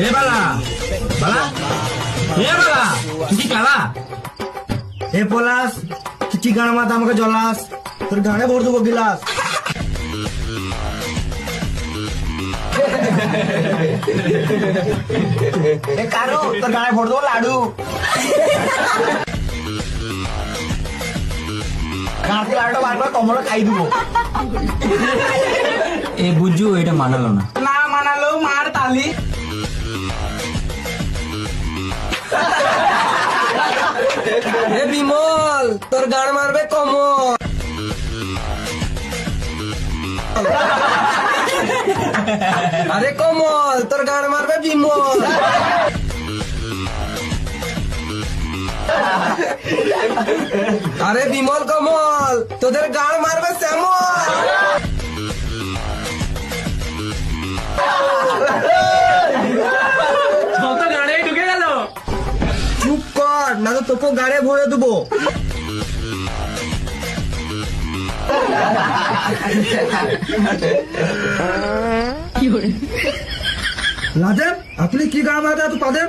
এ বালা বালা এ বালা তুই কি কালা এ পলাশ কি গান মাথা আমাকে জলাস তোর গানে ভর দেবো গিলাস। কারো তোর গানে ভর দেবো লাডু। গাছ লাডু বার করে কমলে খাই দেবো। এ বুঝু এটা মানালো না। না মানালো মার তালি। এ বিমল তোর গান মারবে কমল। আরে কমল তোর গান মারবে বিমল। আরে বিমল কমল তোদের গান মারবে শ্যামল। কত গাড়ি ঢুকে গেল। চুপ কর না তো তোকে গাড়ে ভরে দেবো। রাজেব আপনি কি গান মারতে এত পাদেন?